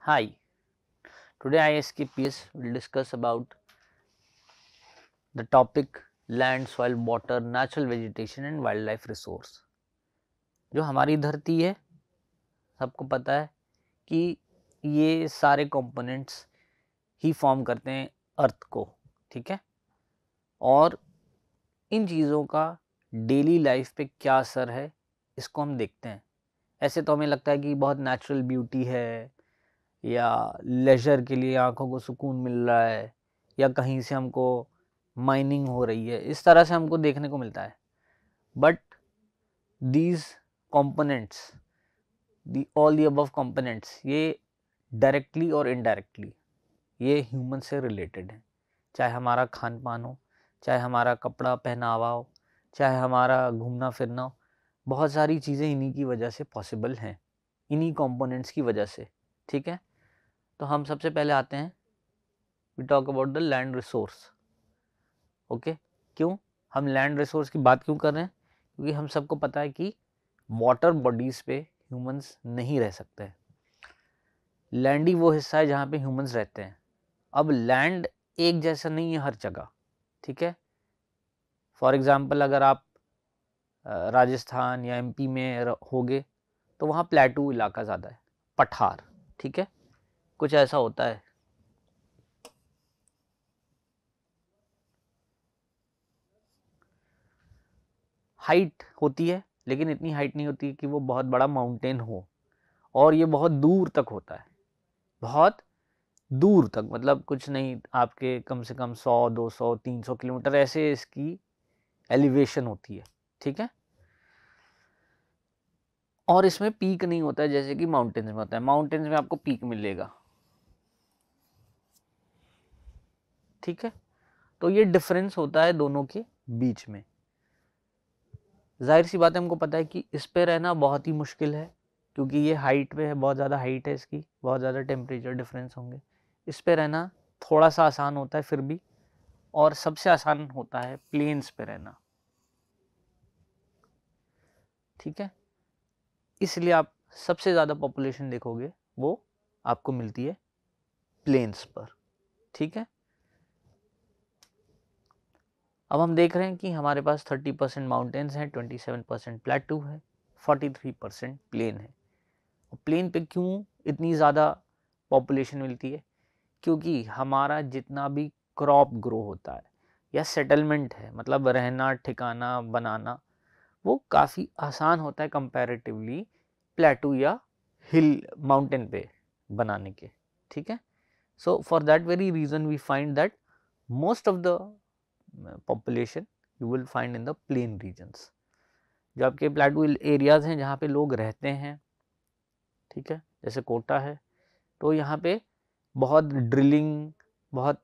Hi, today ISKPS will discuss about the topic land, soil, water, natural vegetation and wildlife resource. जो हमारी धरती है, सबको पता है कि ये सारे कंपोनेंट्स ही फॉर्म करते हैं अर्थ को, ठीक है। और इन चीज़ों का डेली लाइफ पे क्या असर है, इसको हम देखते हैं। ऐसे तो हमें लगता है कि बहुत नेचुरल ब्यूटी है या लेजर के लिए आंखों को सुकून मिल रहा है या कहीं से हमको माइनिंग हो रही है, इस तरह से हमको देखने को मिलता है। But these components, all the above components, ये डायरेक्टली और इनडायरेक्टली ये ह्यूमन से रिलेटेड है। चाहे हमारा खान पान हो, चाहे हमारा कपड़ा पहनावा हो, चाहे हमारा घूमना फिरना हो, बहुत सारी चीज़ें इन्हीं की वजह से पॉसिबल हैं, इन्हीं कंपोनेंट्स की वजह से, ठीक है। तो हम सबसे पहले आते हैं, we talk about the land resource. Okay, क्यों हम लैंड रिसोर्स की बात क्यों कर रहे हैं? क्योंकि हम सबको पता है कि वाटर बॉडीज पे ह्यूमंस नहीं रह सकते हैं। लैंड ही वो हिस्सा है जहाँ पे ह्यूमंस रहते हैं। अब लैंड एक जैसा नहीं है हर जगह, ठीक है। फॉर एग्जाम्पल अगर आप राजस्थान या एमपी में होगे तो वहाँ प्लेटू इलाका ज़्यादा है, पठार, ठीक है, कुछ ऐसा होता है। हाइट होती है लेकिन इतनी हाइट नहीं होती कि वो बहुत बड़ा माउंटेन हो, और ये बहुत दूर तक होता है, बहुत दूर तक, मतलब कुछ नहीं, आपके कम से कम 100, 200, 300 किलोमीटर ऐसे इसकी एलिवेशन होती है, ठीक है। और इसमें पीक नहीं होता है जैसे कि माउंटेन्स में होता है। माउंटेन्स में आपको पीक मिलेगा, ठीक है। तो ये डिफरेंस होता है दोनों के बीच में। जाहिर सी बात है, हमको पता है कि इस पे रहना बहुत ही मुश्किल है क्योंकि ये हाइट पे है, बहुत ज़्यादा हाइट है इसकी, बहुत ज़्यादा टेम्परेचर डिफरेंस होंगे। इस पे रहना थोड़ा सा आसान होता है फिर भी, और सबसे आसान होता है प्लेन्स पे रहना, ठीक है। इसलिए आप सबसे ज़्यादा पॉपुलेशन देखोगे वो आपको मिलती है प्लेन्स पर, ठीक है। अब हम देख रहे हैं कि हमारे पास 30% माउंटेन्स हैं, 27% प्लेटू है, 43% प्लेन है। प्लेन पे क्यों इतनी ज़्यादा पॉपुलेशन मिलती है? क्योंकि हमारा जितना भी क्रॉप ग्रो होता है या सेटलमेंट है, मतलब रहना ठिकाना बनाना, वो काफ़ी आसान होता है कंपैरेटिवली प्लेटू या हिल माउंटेन पे बनाने के, ठीक है। So for that very reason we find that most of the population you will find in the plain regions, जो आपके प्लेटू एरियाज हैं जहाँ पे लोग रहते हैं, ठीक है। जैसे कोटा है तो यहाँ पे बहुत ड्रिलिंग, बहुत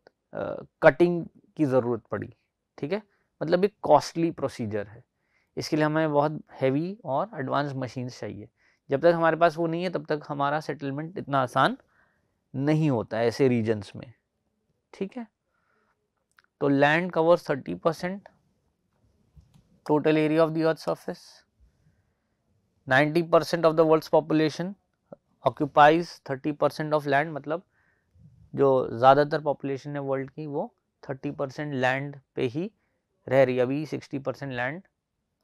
कटिंग की ज़रूरत पड़ी, ठीक है। मतलब एक कॉस्टली प्रोसीजर है, इसके लिए हमें बहुत हैवी और एडवांस मशीन्स चाहिए। जब तक हमारे पास वो नहीं है तब तक हमारा सेटलमेंट इतना आसान नहीं होता है ऐसे रीजन्स में, ठीक है। तो land covers 30% total area of the earth surface, 90% of the world's population occupies 30% of land, मतलब जो ज़्यादातर पॉपुलेशन है वर्ल्ड की वो 30% लैंड पे ही रह रही है। अभी 60% लैंड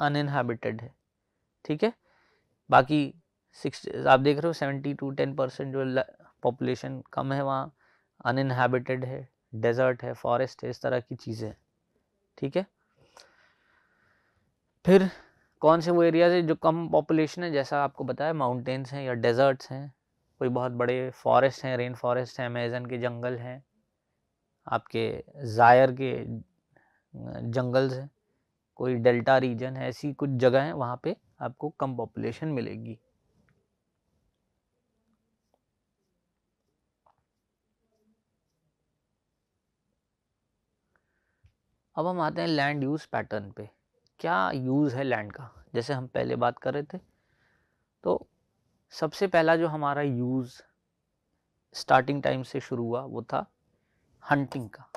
अनइनहैबिटेड है, ठीक है। बाकी 6 आप देख रहे हो 70 to 10% जो पॉपुलेशन कम है वहाँ अनइनहैबिटेड है, डेजर्ट है, फॉरेस्ट है, इस तरह की चीज़ें, ठीक है। फिर कौन से वो एरियाज है जो कम पॉपुलेशन है? जैसा आपको बताया, माउंटेन्स हैं या डेजर्ट्स हैं, कोई बहुत बड़े फॉरेस्ट हैं, रेन फॉरेस्ट हैं, अमेजन के जंगल हैं, आपके जायर के जंगल्स हैं, कोई डेल्टा रीजन है, ऐसी कुछ जगह हैं वहाँ पे आपको कम पॉपुलेशन मिलेगी। अब हम आते हैं लैंड यूज़ पैटर्न पे। क्या यूज़ है लैंड का? जैसे हम पहले बात कर रहे थे, तो सबसे पहला जो हमारा यूज़ स्टार्टिंग टाइम से शुरू हुआ वो था हंटिंग का।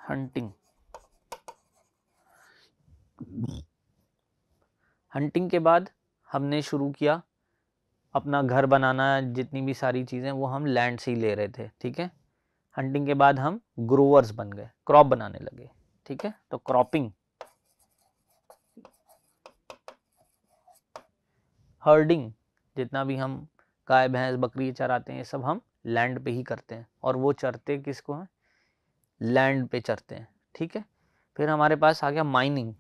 हंटिंग। हंटिंग के बाद हमने शुरू किया अपना घर बनाना, जितनी भी सारी चीज़ें वो हम लैंड से ही ले रहे थे, ठीक है। हंटिंग के बाद हम ग्रोवर्स बन गए, क्रॉप बनाने लगे, ठीक है। तो क्रॉपिंग, हर्डिंग, जितना भी हम गाय भैंस बकरी चराते हैं ये सब हम लैंड पे ही करते हैं, और वो चरते किसको हैं, लैंड पे चरते हैं, ठीक है। फिर हमारे पास आ गया माइनिंग।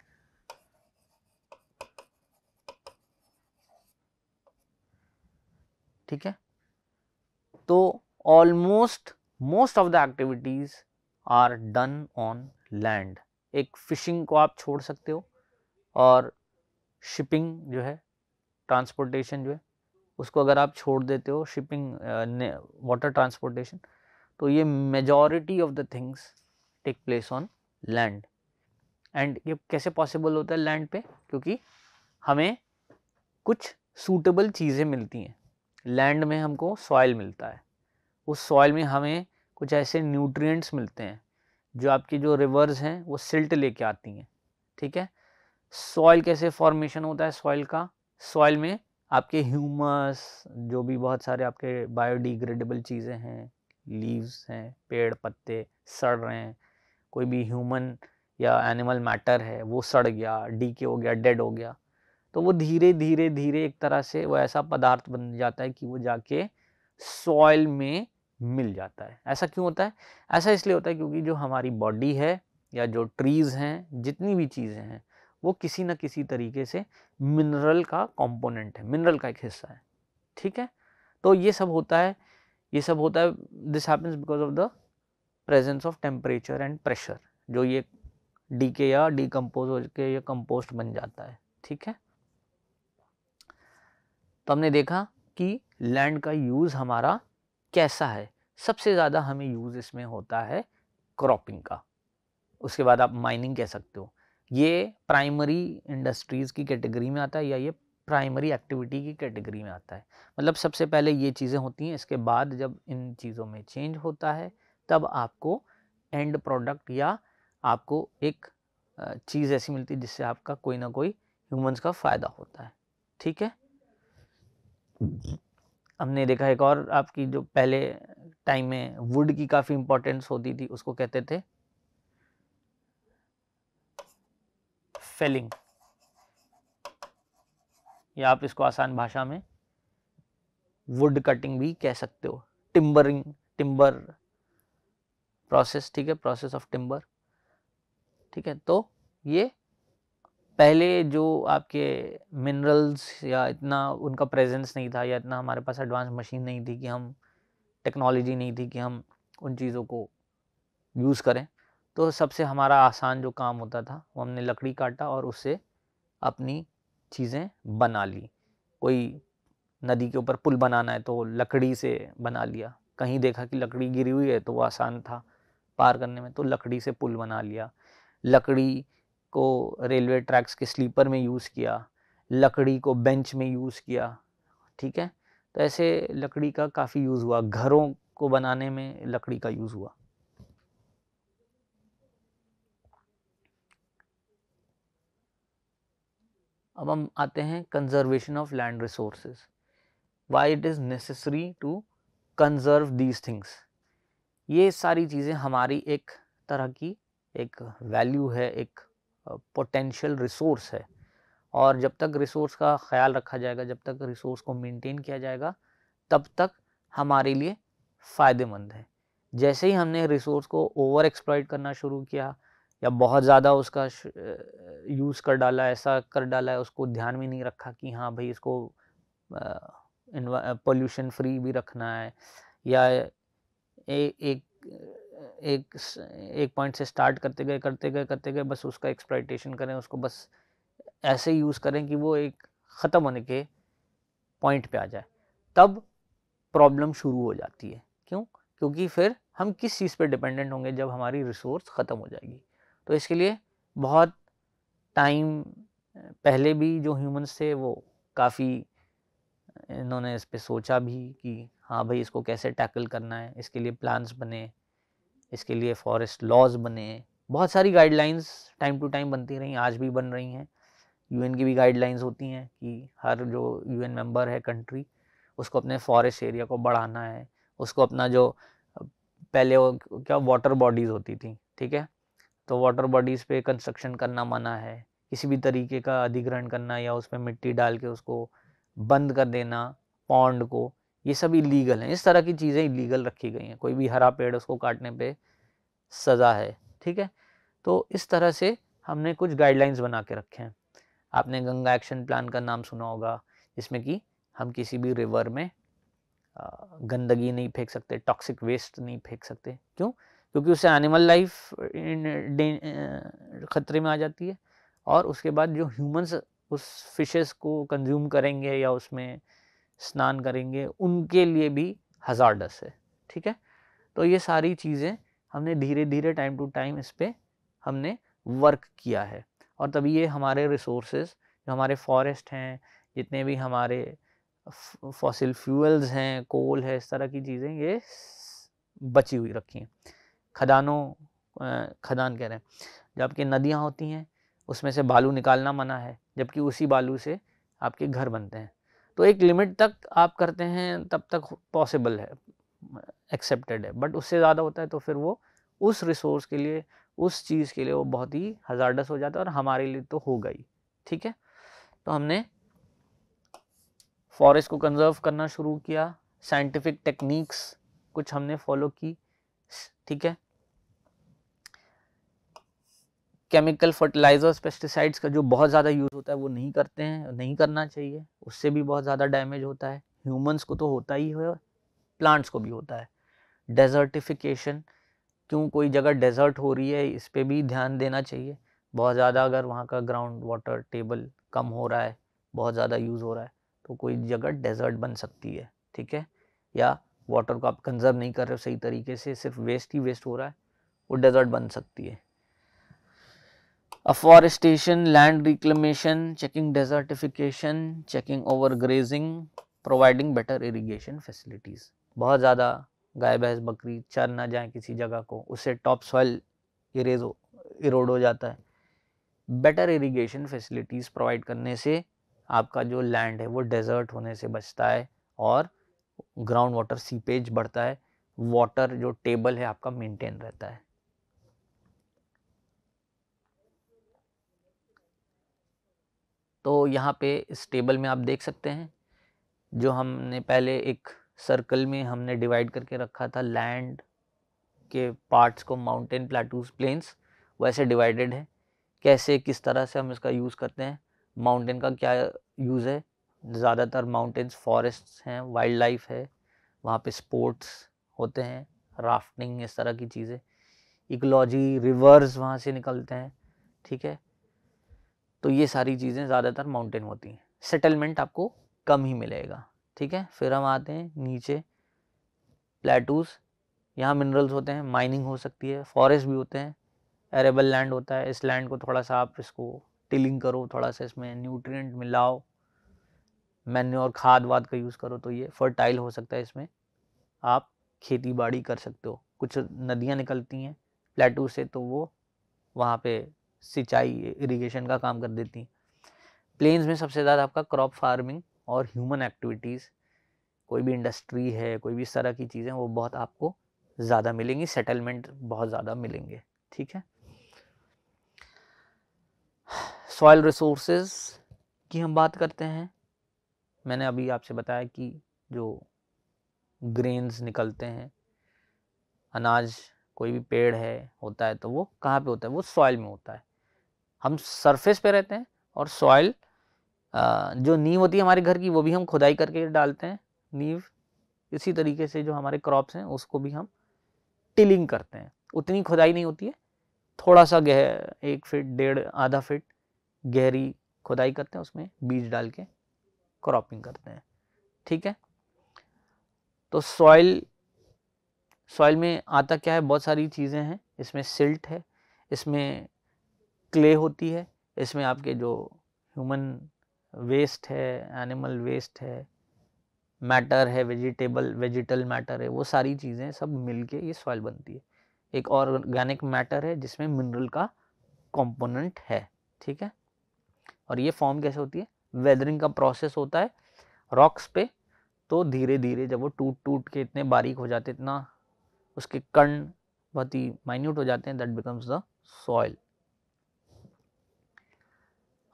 ठीक है, तो almost most of the activities are done on land. एक फिशिंग को आप छोड़ सकते हो, और शिपिंग जो है, ट्रांसपोर्टेशन जो है, उसको अगर आप छोड़ देते हो, शिपिंग, वाटर ट्रांसपोर्टेशन, तो ये majority of the things take place on land. And ये कैसे पॉसिबल होता है लैंड पे, क्योंकि हमें कुछ सूटेबल चीज़ें मिलती हैं लैंड में। हमको सॉइल मिलता है, उस सॉइल में हमें कुछ ऐसे न्यूट्रिएंट्स मिलते हैं जो आपकी जो रिवर्स हैं वो सिल्ट लेके आती हैं, ठीक है। सॉइल कैसे फॉर्मेशन होता है सॉइल का, सॉइल में आपके ह्यूमस, जो भी बहुत सारे आपके बायोडिग्रेडेबल चीज़ें हैं, लीव्स हैं, पेड़ पत्ते सड़ रहे हैं, कोई भी ह्यूमन या एनिमल मैटर है वो सड़ गया, डीके हो गया, डेड हो गया, तो वो धीरे धीरे धीरे एक तरह से वो ऐसा पदार्थ बन जाता है कि वो जाके सॉइल में मिल जाता है। ऐसा क्यों होता है? ऐसा इसलिए होता है क्योंकि जो हमारी बॉडी है या जो ट्रीज़ हैं, जितनी भी चीज़ें हैं, वो किसी न किसी तरीके से मिनरल का कंपोनेंट है, मिनरल का एक हिस्सा है, ठीक है। तो ये सब होता है, this happens because of the presence of temperature and pressure, जो ये डीके या डिकम्पोज हो के ये कंपोस्ट बन जाता है, ठीक है। तो हमने देखा कि लैंड का यूज़ हमारा कैसा है। सबसे ज़्यादा हमें यूज़ इसमें होता है क्रॉपिंग का, उसके बाद आप माइनिंग कह सकते हो। ये प्राइमरी इंडस्ट्रीज़ की कैटेगरी में आता है, या ये प्राइमरी एक्टिविटी की कैटेगरी में आता है। मतलब सबसे पहले ये चीज़ें होती हैं, इसके बाद जब इन चीज़ों में चेंज होता है तब आपको एंड प्रोडक्ट या आपको एक चीज़ ऐसी मिलती है जिससे आपका कोई ना कोई ह्यूमंस का फ़ायदा होता है, ठीक है। हमने देखा एक और आपकी जो पहले टाइम में वुड की काफ़ी इंपॉर्टेंस होती थी, उसको कहते थे फेलिंग, या आप इसको आसान भाषा में वुड कटिंग भी कह सकते हो, टिम्बरिंग, टिम्बर प्रोसेस, ठीक है, प्रोसेस ऑफ टिम्बर, ठीक है। तो ये पहले जो आपके मिनरल्स या इतना उनका प्रेजेंस नहीं था, या इतना हमारे पास एडवांस मशीन नहीं थी कि हम, टेक्नोलॉजी नहीं थी कि हम उन चीज़ों को यूज़ करें, तो सबसे हमारा आसान जो काम होता था वो हमने लकड़ी काटा और उससे अपनी चीज़ें बना ली। कोई नदी के ऊपर पुल बनाना है तो लकड़ी से बना लिया, कहीं देखा कि लकड़ी गिरी हुई है तो वो आसान था पार करने में, तो लकड़ी से पुल बना लिया। लकड़ी को रेलवे ट्रैक्स के स्लीपर में यूज़ किया, लकड़ी को बेंच में यूज़ किया, ठीक है। तो ऐसे लकड़ी का काफ़ी यूज़ हुआ, घरों को बनाने में लकड़ी का यूज़ हुआ। अब हम आते हैं conservation of land resources, why it is necessary to conserve these things. ये सारी चीज़ें हमारी एक तरह की एक वैल्यू है, एक पोटेंशियल रिसोर्स है, और जब तक रिसोर्स का ख्याल रखा जाएगा, जब तक रिसोर्स को मेंटेन किया जाएगा, तब तक हमारे लिए फ़ायदेमंद है। जैसे ही हमने रिसोर्स को ओवर एक्सप्लॉइट करना शुरू किया या बहुत ज़्यादा उसका यूज़ कर डाला, ऐसा कर डाला है, उसको ध्यान में नहीं रखा कि हाँ भाई इसको पोल्यूशन फ्री भी रखना है, या एक एक एक पॉइंट से स्टार्ट करते गए बस उसका एक्सप्लॉइटेशन करें, उसको बस ऐसे यूज़ करें कि वो एक ख़त्म होने के पॉइंट पे आ जाए, तब प्रॉब्लम शुरू हो जाती है। क्यों? क्योंकि फिर हम किस चीज़ पे डिपेंडेंट होंगे जब हमारी रिसोर्स ख़त्म हो जाएगी। तो इसके लिए बहुत टाइम पहले भी जो ह्यूमंस थे वो काफ़ी इन्होंने इस पे सोचा भी कि हाँ भाई इसको कैसे टैकल करना है, इसके लिए प्लान्स बने, इसके लिए फॉरेस्ट लॉज बने, बहुत सारी गाइडलाइंस टाइम टू टाइम बनती रही, आज भी बन रही हैं। यूएन की भी गाइडलाइंस होती हैं कि हर जो यूएन मेंबर है कंट्री, उसको अपने फॉरेस्ट एरिया को बढ़ाना है, उसको अपना जो पहले वो क्या वाटर बॉडीज़ होती थी, ठीक है, तो वाटर बॉडीज़ पे कंस्ट्रक्शन करना मना है, किसी भी तरीके का अधिग्रहण करना या उसमें मिट्टी डाल के उसको बंद कर देना पॉन्ड को, ये सब इलीगल है। इस तरह की चीज़ें इलीगल रखी गई हैं। कोई भी हरा पेड़ उसको काटने पे सज़ा है, ठीक है। तो इस तरह से हमने कुछ गाइडलाइंस बना के रखे हैं। आपने गंगा एक्शन प्लान का नाम सुना होगा, जिसमें कि हम किसी भी रिवर में गंदगी नहीं फेंक सकते, टॉक्सिक वेस्ट नहीं फेंक सकते। क्यों? क्योंकि उससे एनिमल लाइफ खतरे में आ जाती है, और उसके बाद जो ह्यूमंस उस फिशेस को कंज्यूम करेंगे या उसमें स्नान करेंगे, उनके लिए भी हज़ार्डस है, ठीक है। तो ये सारी चीज़ें हमने धीरे धीरे टाइम टू टाइम इस पर हमने वर्क किया है, और तभी ये हमारे रिसोर्सेज, जो हमारे फॉरेस्ट हैं, जितने भी हमारे फॉसिल फ्यूल्स हैं, कोल है, इस तरह की चीज़ें ये बची हुई रखी हैं। खदान कह रहे हैं, जब आपकी नदियाँ होती हैं उसमें से बालू निकालना मना है, जबकि उसी बालू से आपके घर बनते हैं। तो एक लिमिट तक आप करते हैं, तब तक पॉसिबल है, एक्सेप्टेड है, बट उससे ज़्यादा होता है तो फिर वो उस रिसोर्स के लिए, उस चीज़ के लिए वो बहुत ही हज़ार्डस हो जाता है, और हमारे लिए तो होगा ही, ठीक है। तो हमने फॉरेस्ट को कंजर्व करना शुरू किया, साइंटिफिक टेक्निक्स कुछ हमने फॉलो की, ठीक है। केमिकल फर्टिलाइजर्स, पेस्टिसाइड्स का जो बहुत ज़्यादा यूज़ होता है वो नहीं करते हैं, नहीं करना चाहिए, उससे भी बहुत ज़्यादा डैमेज होता है। ह्यूमंस को तो होता ही है, प्लांट्स को भी होता है। डेजर्टिफिकेशन, क्यों कोई जगह डेजर्ट हो रही है, इस पे भी ध्यान देना चाहिए। बहुत ज़्यादा अगर वहाँ का ग्राउंड वाटर टेबल कम हो रहा है, बहुत ज़्यादा यूज़ हो रहा है, तो कोई जगह डेजर्ट बन सकती है, ठीक है। या वाटर को आप कंजर्व नहीं कर रहे हो सही तरीके से, सिर्फ वेस्ट ही वेस्ट हो रहा है, वो डेजर्ट बन सकती है। Afforestation, land reclamation, checking desertification, checking overgrazing, providing better irrigation facilities. बहुत ज़्यादा गाय भैंस बकरी चर ना जाए किसी जगह को, उससे टॉप सॉइल इरोड हो जाता है। बेटर इरिगेशन फैसिलिटीज़ प्रोवाइड करने से आपका जो लैंड है वो डेजर्ट होने से बचता है, और ग्राउंड वाटर सीपेज बढ़ता है, वाटर जो टेबल है आपका मेंटेन रहता है। तो यहाँ पे इस टेबल में आप देख सकते हैं, जो हमने पहले एक सर्कल में हमने डिवाइड करके रखा था लैंड के पार्ट्स को, माउंटेन, प्लेटूज, प्लेन्स, वैसे डिवाइडेड है। कैसे, किस तरह से हम इसका यूज़ करते हैं, माउंटेन का क्या यूज़ है, ज़्यादातर माउंटेन्स फॉरेस्ट हैं, वाइल्ड लाइफ है, वहाँ पे स्पोर्ट्स होते हैं, राफ्टिंग, इस तरह की चीज़ें, इकोलॉजी, रिवर्स वहाँ से निकलते हैं, ठीक है। तो ये सारी चीज़ें ज़्यादातर माउंटेन होती हैं। सेटलमेंट आपको कम ही मिलेगा, ठीक है। फिर हम आते हैं नीचे, प्लेटूज, यहाँ मिनरल्स होते हैं, माइनिंग हो सकती है, फॉरेस्ट भी होते हैं, एरेबल लैंड होता है, इस लैंड को थोड़ा सा आप इसको टिलिंग करो, थोड़ा सा इसमें न्यूट्रिएंट मिलाओ, मैन्योर खाद वाद का यूज़ करो, तो ये फर्टाइल हो सकता है, इसमें आप खेती बाड़ी कर सकते हो। कुछ नदियाँ निकलती हैं प्लेटू से, तो वो वहाँ पे सिंचाई, इरिगेशन का काम कर देती हैं। प्लेन्स में सबसे ज़्यादा आपका क्रॉप फार्मिंग और ह्यूमन एक्टिविटीज़, कोई भी इंडस्ट्री है, कोई भी इस तरह की चीज़ें, वो बहुत आपको ज़्यादा मिलेंगी, सेटलमेंट बहुत ज़्यादा मिलेंगे, ठीक है। सॉइल रिसोर्सेज की हम बात करते हैं। मैंने अभी आपसे बताया कि जो ग्रेन्स निकलते हैं, अनाज, कोई भी पेड़ है होता है, तो वो कहाँ पे होता है, वो सॉइल में होता है। हम सरफेस पे रहते हैं, और सॉइल जो नींव होती है हमारे घर की, वो भी हम खुदाई करके डालते हैं नींव। इसी तरीके से जो हमारे क्रॉप्स हैं उसको भी हम टिलिंग करते हैं। उतनी खुदाई नहीं होती है, थोड़ा सा 1 फीट, 1.5, आधा फीट गहरी खुदाई करते हैं, उसमें बीज डाल के क्रॉपिंग करते हैं, ठीक है। तो सॉइल में आता क्या है, बहुत सारी चीज़ें हैं। इसमें सिल्ट है, इसमें क्ले होती है, इसमें आपके जो ह्यूमन वेस्ट है, एनिमल वेस्ट है, मैटर है, वेजिटल मैटर है, वो सारी चीज़ें सब मिलके ये सॉइल बनती है। एक ऑर्गेनिक मैटर है जिसमें मिनरल का कंपोनेंट है, ठीक है। और ये फॉर्म कैसे होती है, वेदरिंग का प्रोसेस होता है रॉक्स पे, तो धीरे धीरे जब वो टूट टूट के इतने बारीक हो जाते, इतना उसके कण बहुत ही माइन्यूट हो जाते हैं, दैट बिकम्स द सॉइल।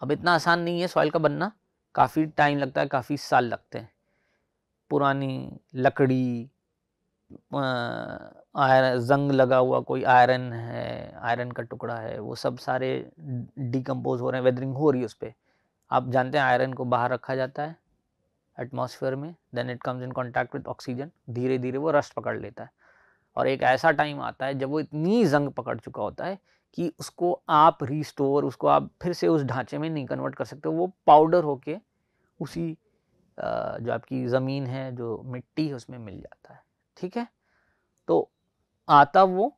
अब इतना आसान नहीं है सॉइल का बनना, काफ़ी टाइम लगता है, काफ़ी साल लगते हैं। पुरानी लकड़ी, जंग लगा हुआ कोई आयरन है, आयरन का टुकड़ा है, वो सब सारे डिकम्पोज हो रहे हैं, वेदरिंग हो रही है उस पर। आप जानते हैं आयरन को बाहर रखा जाता है एटमॉस्फेयर में, then it comes in contact with oxygen, धीरे धीरे वो रस्ट पकड़ लेता है। और एक ऐसा टाइम आता है जब वो इतनी जंग पकड़ चुका होता है कि उसको आप रिस्टोर, उसको आप फिर से उस ढांचे में नहीं कन्वर्ट कर सकते, वो पाउडर होके उसी जो आपकी ज़मीन है, जो मिट्टी है, उसमें मिल जाता है, ठीक है। तो आता वो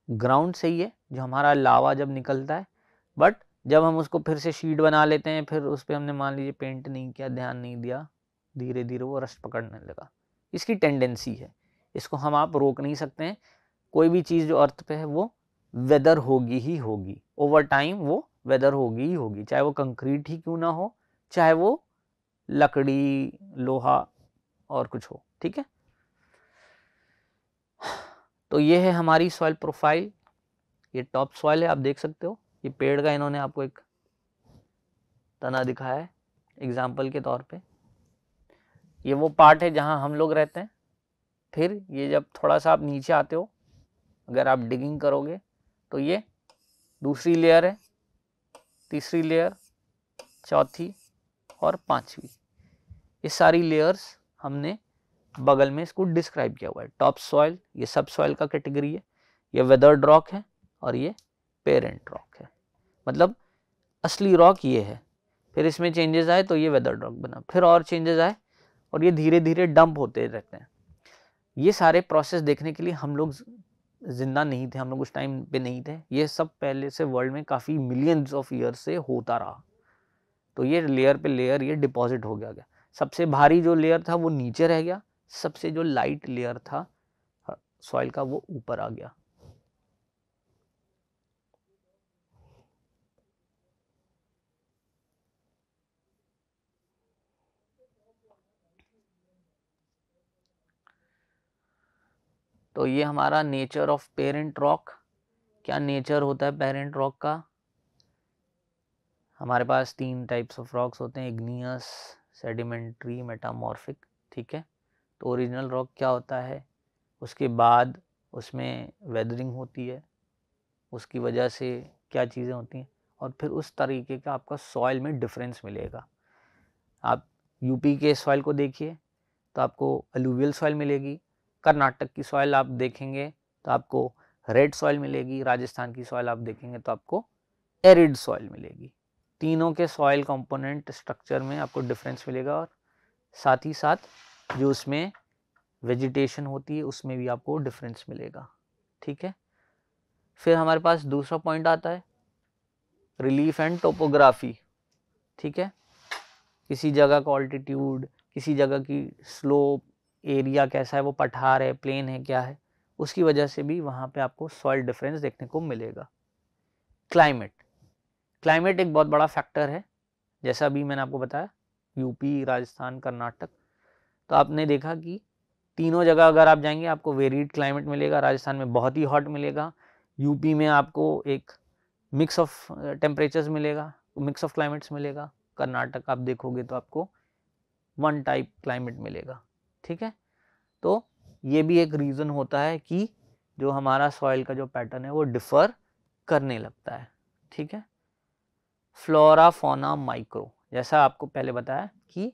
ग्राउंड से ही है, जो हमारा लावा जब निकलता है, बट जब हम उसको फिर से शीट बना लेते हैं, फिर उस पर हमने मान लीजिए पेंट नहीं किया, ध्यान नहीं दिया, धीरे धीरे वो रस्ट पकड़ने लगा। इसकी टेंडेंसी है, इसको हम आप रोक नहीं सकते हैं। कोई भी चीज़ जो अर्थ पे है वो वेदर होगी ही होगी, ओवर टाइम वो वेदर होगी ही होगी, चाहे वो कंक्रीट ही क्यों ना हो, चाहे वो लकड़ी, लोहा और कुछ हो, ठीक है। तो ये है हमारी सॉइल प्रोफाइल, ये टॉप सॉइल है, आप देख सकते हो। ये पेड़ का इन्होंने आपको एक तना दिखाया है एग्जाम्पल के तौर पे। ये वो पार्ट है जहां हम लोग रहते हैं। फिर ये जब थोड़ा सा आप नीचे आते हो, अगर आप डिगिंग करोगे तो ये दूसरी लेयर है, तीसरी लेयर, चौथी और पांचवी, ये सारी लेयर्स हमने बगल में इसको डिस्क्राइब किया हुआ है। टॉप सॉइल ये सब सॉइल का कैटेगरी है, ये वेदर्ड रॉक है और ये पेरेंट रॉक है, मतलब असली रॉक ये है। फिर इसमें चेंजेस आए तो ये वेदर्ड रॉक बना, फिर और चेंजेस आए और ये धीरे धीरे डंप होते रहते हैं। ये सारे प्रोसेस देखने के लिए हम लोग जिंदा नहीं थे, हम लोग उस टाइम पे नहीं थे, ये सब पहले से वर्ल्ड में काफ़ी मिलियंस ऑफ ईयर से होता रहा। तो ये लेयर पे लेयर ये डिपॉजिट हो गया। सबसे भारी जो लेयर था वो नीचे रह गया, सबसे जो लाइट लेयर था सॉइल का वो ऊपर आ गया। तो ये हमारा नेचर ऑफ पेरेंट रॉक। क्या नेचर होता है पेरेंट रॉक का? हमारे पास 3 टाइप्स ऑफ रॉक्स होते हैं, इग्नियस, सेडिमेंट्री, मेटामॉर्फिक, ठीक है। तो ओरिजिनल रॉक क्या होता है, उसके बाद उसमें वेदरिंग होती है, उसकी वजह से क्या चीज़ें होती हैं, और फिर उस तरीके का आपका सॉइल में डिफरेंस मिलेगा। आप यूपी के सॉइल को देखिए तो आपको अलूवियल सॉइल मिलेगी, कर्नाटक की सॉइल आप देखेंगे तो आपको रेड सॉइल मिलेगी, राजस्थान की सॉइल आप देखेंगे तो आपको एरिड सॉइल मिलेगी। तीनों के सॉइल कंपोनेंट स्ट्रक्चर में आपको डिफरेंस मिलेगा, और साथ ही साथ जो उसमें वेजिटेशन होती है उसमें भी आपको डिफरेंस मिलेगा, ठीक है। फिर हमारे पास दूसरा पॉइंट आता है रिलीफ एंड टोपोग्राफी, ठीक है। किसी जगह का ऑल्टीट्यूड, किसी जगह की स्लोप, एरिया कैसा है, वो पठार है, प्लेन है, क्या है, उसकी वजह से भी वहाँ पे आपको सॉइल डिफरेंस देखने को मिलेगा। क्लाइमेट, क्लाइमेट एक बहुत बड़ा फैक्टर है, जैसा अभी मैंने आपको बताया यूपी, राजस्थान, कर्नाटक। तो आपने देखा कि तीनों जगह अगर आप जाएंगे आपको वेरिड क्लाइमेट मिलेगा। राजस्थान में बहुत ही हॉट मिलेगा, यूपी में आपको एक मिक्स ऑफ टेम्परेचर्स मिलेगा, मिक्स ऑफ क्लाइमेट्स मिलेगा, कर्नाटक आप देखोगे तो आपको वन टाइप क्लाइमेट मिलेगा, ठीक है। तो ये भी एक रीज़न होता है कि जो हमारा सॉइल का जो पैटर्न है वो डिफ़र करने लगता है, ठीक है। फ्लोरा, फौना, माइक्रो, जैसा आपको पहले बताया कि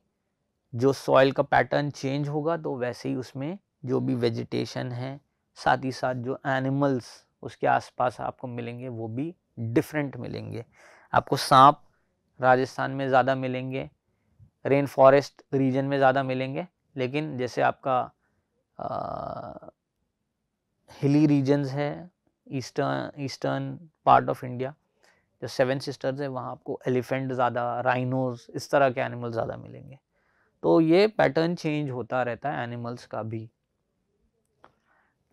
जो सॉइल का पैटर्न चेंज होगा तो वैसे ही उसमें जो भी वेजिटेशन है, साथ ही साथ जो एनिमल्स उसके आसपास आपको मिलेंगे वो भी डिफरेंट मिलेंगे। आपको सांप राजस्थान में ज़्यादा मिलेंगे, रेन फॉरेस्ट रीजन में ज़्यादा मिलेंगे, लेकिन जैसे आपका हिली रीजन्स है, ईस्टर्न पार्ट ऑफ इंडिया, जो 7 सिस्टर्स है, वहाँ आपको एलिफेंट ज़्यादा, राइनोज, इस तरह के एनिमल ज़्यादा मिलेंगे। तो ये पैटर्न चेंज होता रहता है एनिमल्स का भी।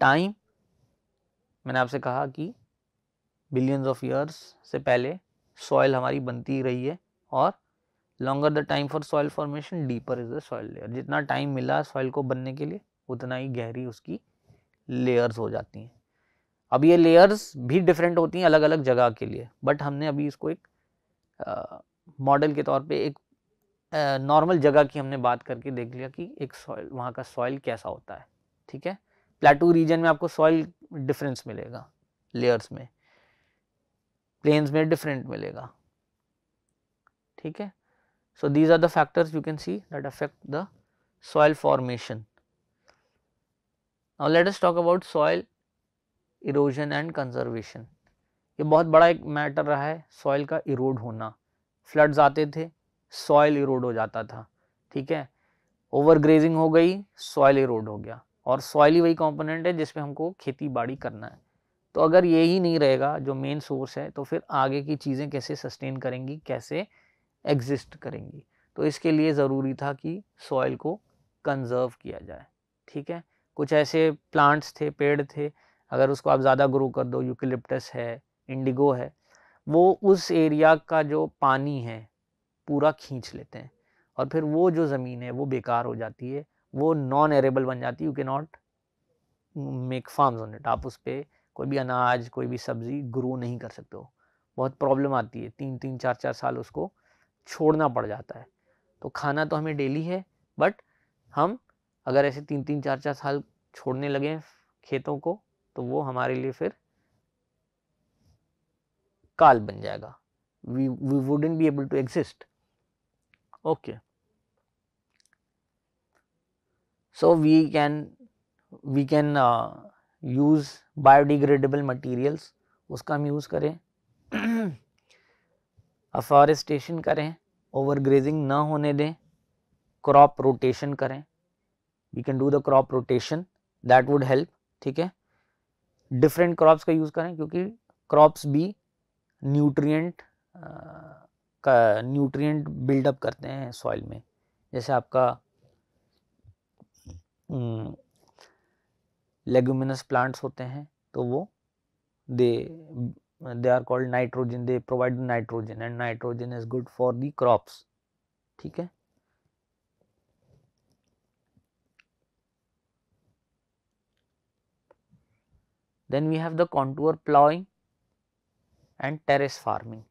टाइम, मैंने आपसे कहा कि बिलियंस ऑफ ईयर्स से पहले सॉइल हमारी बनती रही है, और longer the time for soil formation deeper is the soil layer. जितना टाइम मिला सॉइल को बनने के लिए उतना ही गहरी उसकी लेयर्स हो जाती हैं। अब ये लेयर्स भी डिफरेंट होती हैं अलग अलग जगह के लिए, बट हमने अभी इसको एक मॉडल के तौर पे एक नॉर्मल जगह की हमने बात करके देख लिया कि एक सॉइल, वहाँ का सॉइल कैसा होता है। ठीक है, प्लेटू रीजन में आपको सॉइल डिफरेंस मिलेगा, लेयर्स में, प्लेन्स में डिफरेंट मिलेगा। ठीक है, so these are the factors you can see that affect the soil formation. Now let us talk about soil erosion and conservation. ये बहुत बड़ा एक मैटर रहा है सॉइल का इरोड होना। फ्लड्स आते थे, सॉइल इरोड हो जाता था। ठीक है, ओवर ग्रेजिंग हो गई, सॉइल इरोड हो गया, और सॉइल ही वही कंपोनेंट है जिसपे हमको खेती बाड़ी करना है। तो अगर ये ही नहीं रहेगा जो मेन सोर्स है, तो फिर आगे की चीज़ें कैसे सस्टेन करेंगी, कैसे एग्जिस्ट करेंगी। तो इसके लिए ज़रूरी था कि सॉइल को कंजर्व किया जाए। ठीक है, कुछ ऐसे प्लांट्स थे, पेड़ थे, अगर उसको आप ज़्यादा ग्रो कर दो, यूकेलिप्टस है, इंडिगो है, वो उस एरिया का जो पानी है पूरा खींच लेते हैं, और फिर वो जो ज़मीन है वो बेकार हो जाती है, वो नॉन एरेबल बन जाती है। You can not make farms on it. आप उस पर कोई भी अनाज, कोई भी सब्जी ग्रो नहीं कर सकते हो। बहुत प्रॉब्लम आती है, 3-3, 4-4 साल उसको छोड़ना पड़ जाता है। तो खाना तो हमें डेली है, बट हम अगर ऐसे 3-3, 4-4 साल छोड़ने लगे खेतों को, तो वो हमारे लिए फिर काल बन जाएगा। we wouldn't be able to exist. Okay, so we can use biodegradable materials, उसका हम यूज़ करें, अफॉरेस्टेशन करें, ओवर ग्रेजिंग ना होने दें, क्रॉप रोटेशन करें। We can do the crop rotation, that would help. ठीक है, डिफरेंट क्रॉप्स का यूज़ करें, क्योंकि क्रॉप्स भी न्यूट्रिएंट का न्यूट्रिएंट बिल्डअप करते हैं सॉइल में। जैसे आपका लेगुमिनस प्लांट्स होते हैं, तो वो they are called nitrogen, they provide nitrogen, and nitrogen is good for the crops. ठीक है, then we have the contour plowing and terrace farming.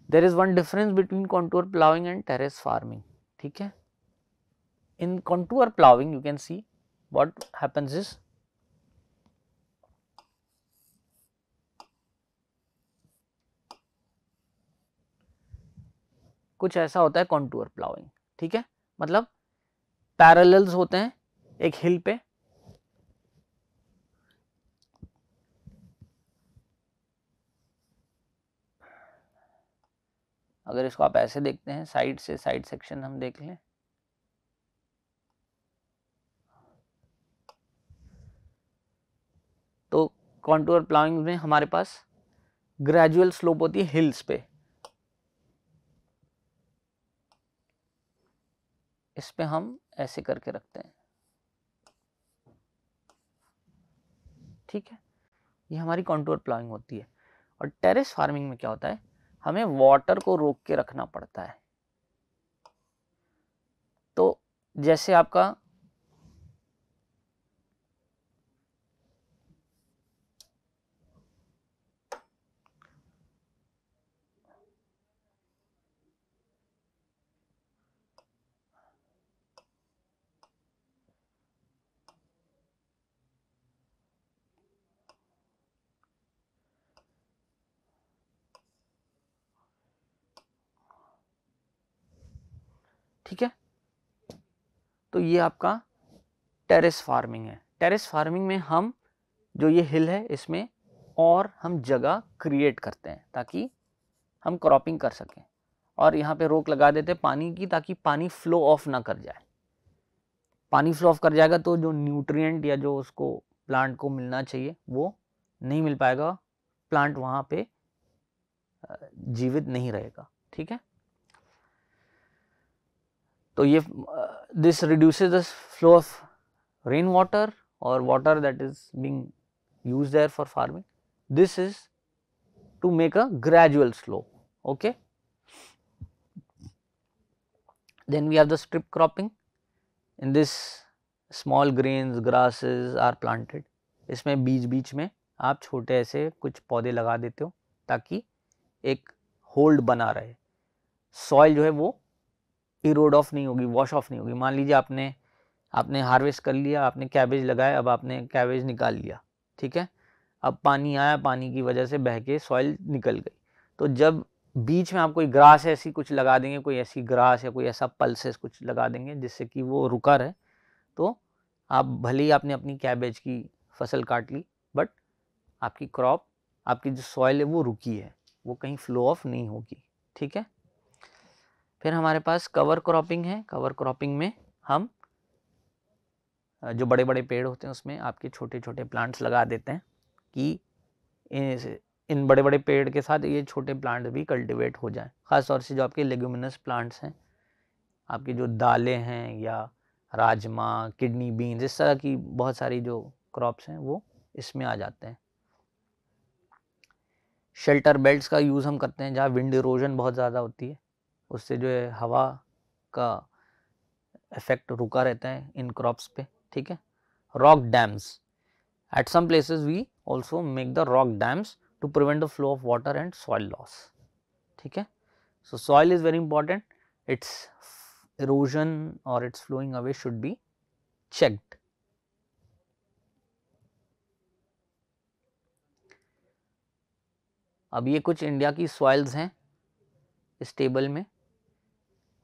There is one difference between contour plowing and terrace farming. ठीक है, in contour plowing you can see what happens is, कुछ ऐसा होता है contour plowing। ठीक है, मतलब पैरेलल्स होते हैं एक हिल पे, अगर इसको आप ऐसे देखते हैं, साइड से साइड सेक्शन हम देख लें, तो कॉन्टूर प्लाविंग में हमारे पास ग्रेजुअल स्लोप होती है हिल्स पे। इस पे हम ऐसे करके रखते हैं। ठीक है, ये हमारी कॉन्टूर प्लाविंग होती है। और टेरेस फार्मिंग में क्या होता है, हमें वाटर को रोक के रखना पड़ता है। तो जैसे आपका ठीक है, तो ये आपका टेरेस फार्मिंग है। टेरेस फार्मिंग में हम जो ये हिल है इसमें और हम जगह क्रिएट करते हैं ताकि हम क्रॉपिंग कर सकें, और यहाँ पे रोक लगा देते हैं पानी की, ताकि पानी फ्लो ऑफ ना कर जाए। पानी फ्लो ऑफ कर जाएगा तो जो न्यूट्रिएंट या जो उसको प्लांट को मिलना चाहिए वो नहीं मिल पाएगा, प्लांट वहाँ पे जीवित नहीं रहेगा। ठीक है, तो ये this reduces the flow of rain water or water that is being used there for farming. This is to make a gradual slope. Okay. Then we have the strip cropping. In this small grains, grasses are planted. इसमें बीच बीच में आप छोटे ऐसे कुछ पौधे लगा देते हो ताकि एक होल्ड बना रहे, सॉइल जो है वो इरोड ऑफ नहीं होगी, वॉश ऑफ नहीं होगी। मान लीजिए आपने हार्वेस्ट कर लिया, आपने कैबेज लगाया, अब आपने कैबेज निकाल लिया, ठीक है, अब पानी आया, पानी की वजह से बह के सॉइल निकल गई, तो जब बीच में आप कोई ग्रास ऐसी कुछ लगा देंगे, कोई ऐसी ग्रास या कोई ऐसा पल्सेस कुछ लगा देंगे जिससे कि वो रुका रहे, तो आप भले ही आपने अपनी कैबेज की फसल काट ली, बट आपकी क्रॉप, आपकी जो सॉइल है वो रुकी है, वो कहीं फ्लो ऑफ नहीं होगी। ठीक है। फिर हमारे पास कवर क्रॉपिंग है। कवर क्रॉपिंग में हम जो बड़े बड़े पेड़ होते हैं उसमें आपके छोटे छोटे प्लांट्स लगा देते हैं कि इन बड़े बड़े पेड़ के साथ ये छोटे प्लांट भी कल्टीवेट हो जाएं। ख़ास तौर से जो आपके लेग्यूमिनस प्लांट्स हैं, आपकी जो दालें हैं या राजमा, किडनी बीन्स, इस तरह की बहुत सारी जो क्रॉप्स हैं वो इसमें आ जाते हैं। शेल्टर बेल्ट्स का यूज़ हम करते हैं जहाँ विंड इरोजन बहुत ज़्यादा होती है, उससे जो है हवा का इफेक्ट रुका रहता है इन क्रॉप्स पे। ठीक है। Rock dams, at some places we also make the rock dams to prevent the flow of water and soil loss. ठीक है। So soil is very important, it's erosion or its flowing away should be checked. अब ये कुछ India की soils हैं इस table में।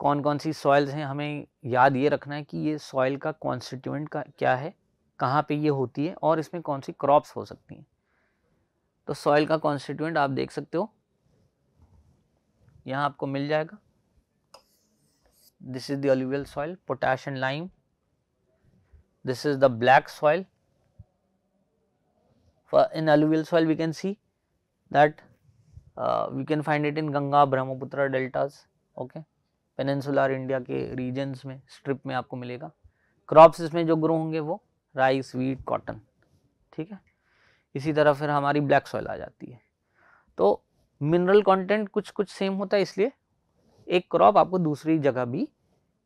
कौन कौन सी सॉइल्स हैं हमें याद ये रखना है कि ये सॉइल का कॉन्स्टिट्यूएंट का क्या है, कहाँ पे ये होती है और इसमें कौन सी क्रॉप्स हो सकती हैं। तो सॉइल का कॉन्स्टिट्यूएंट आप देख सकते हो, यहाँ आपको मिल जाएगा। This is the alluvial soil, potash and lime. This is the black soil. In alluvial soil we can see that we can find it in Ganga, Brahmaputra deltas. Okay, peninsular India के regions में strip में आपको मिलेगा। Crops इसमें जो grow होंगे वो rice, wheat, cotton। ठीक है। इसी तरह फिर हमारी black soil आ जाती है। तो mineral content कुछ कुछ सेम होता है, इसलिए एक क्रॉप आपको दूसरी जगह भी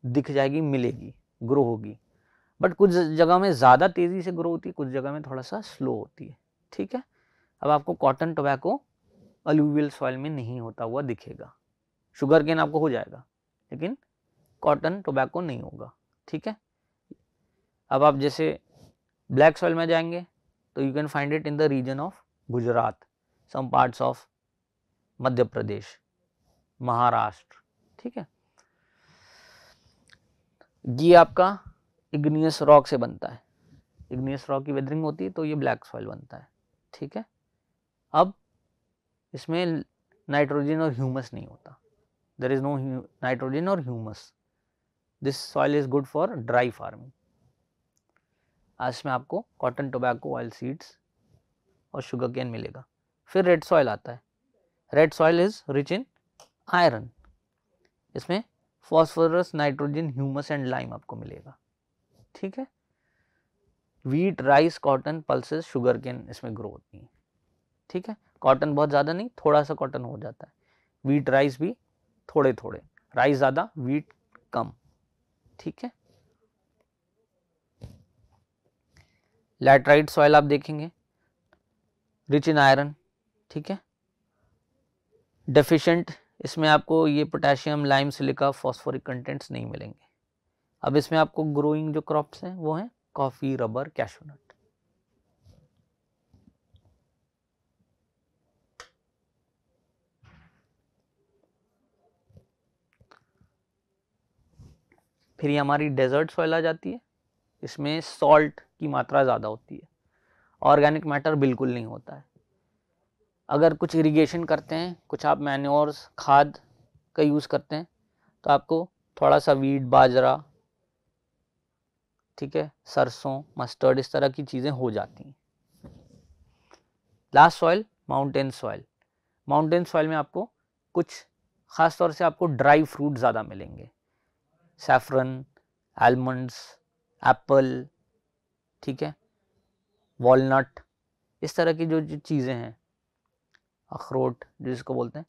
दिख जाएगी, मिलेगी, ग्रो होगी, बट कुछ जगह में ज़्यादा तेज़ी से ग्रो होती है, कुछ जगह में थोड़ा सा स्लो होती है। ठीक है। अब आपको कॉटन टोबैको अलूवियल सॉइल में नहीं होता हुआ दिखेगा, शुगर केन आपको हो जाएगा लेकिन कॉटन टोबैको नहीं होगा। ठीक है। अब आप जैसे ब्लैक सॉइल में जाएंगे तो you can find it in the region of Gujarat, some parts of Madhya Pradesh, Maharashtra. ठीक है। ये आपका इग्नियस रॉक से बनता है, इग्नियस रॉक की वेदरिंग होती है तो ये ब्लैक सॉइल बनता है। ठीक है। अब इसमें नाइट्रोजन और ह्यूमस नहीं होता, देयर इज नो नाइट्रोजन और humus, this soil is good for dry farming. आज में आपको कॉटन, टोबैको, ऑयल सीड्स और शुगर केन मिलेगा। फिर रेड सॉइल आता है। Red soil is rich in iron, इसमें phosphorus, nitrogen, humus and lime आपको मिलेगा। ठीक है। Wheat, rice, cotton, pulses, sugarcane इसमें ग्रो होती है। ठीक है। कॉटन बहुत ज़्यादा नहीं, थोड़ा सा कॉटन हो जाता है। वीट, राइस भी थोड़े थोड़े, राइस ज़्यादा, वीट कम। ठीक है। लैटराइट सॉइल आप देखेंगे, रिच इन आयरन। ठीक है। डेफिशिएंट, इसमें आपको ये potassium, lime, silica, phosphoric contents नहीं मिलेंगे। अब इसमें आपको ग्रोइंग जो क्रॉप्स हैं वो हैं कॉफ़ी, रबर, कैशू नट। फिर ये हमारी डेजर्ट सॉइल आ जाती है, इसमें सॉल्ट की मात्रा ज़्यादा होती है, ऑर्गेनिक मैटर बिल्कुल नहीं होता है। अगर कुछ इरिगेशन करते हैं, कुछ आप मैन्योर्स, खाद का यूज़ करते हैं तो आपको थोड़ा सा वीट, बाजरा, ठीक है, सरसों, मस्टर्ड, इस तरह की चीज़ें हो जाती हैं। Last soil mountain soil. Mountain soil में आपको कुछ ख़ास तौर से आपको ड्राई फ्रूट ज़्यादा मिलेंगे, सैफरन, आलमंड्स, एप्पल। ठीक है। वॉलनट, इस तरह की जो चीज़ें हैं, अखरोट जिसको बोलते हैं,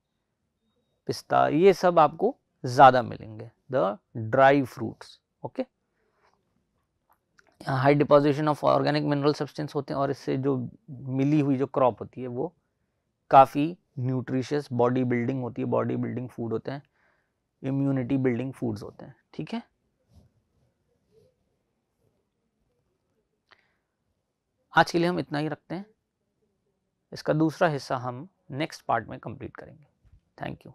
पिस्ता, ये सब आपको ज़्यादा मिलेंगे, the dry fruits. Okay, high deposition of organic mineral substance होते हैं और इससे जो मिली हुई जो क्रॉप होती है वो काफ़ी न्यूट्रिशियस, बॉडी बिल्डिंग होती है, बॉडी बिल्डिंग फूड होते हैं, इम्यूनिटी बिल्डिंग फूड्स होते हैं। ठीक है, आज के लिए हम इतना ही रखते हैं, इसका दूसरा हिस्सा हम नेक्स्ट पार्ट में कंप्लीट करेंगे। Thank you.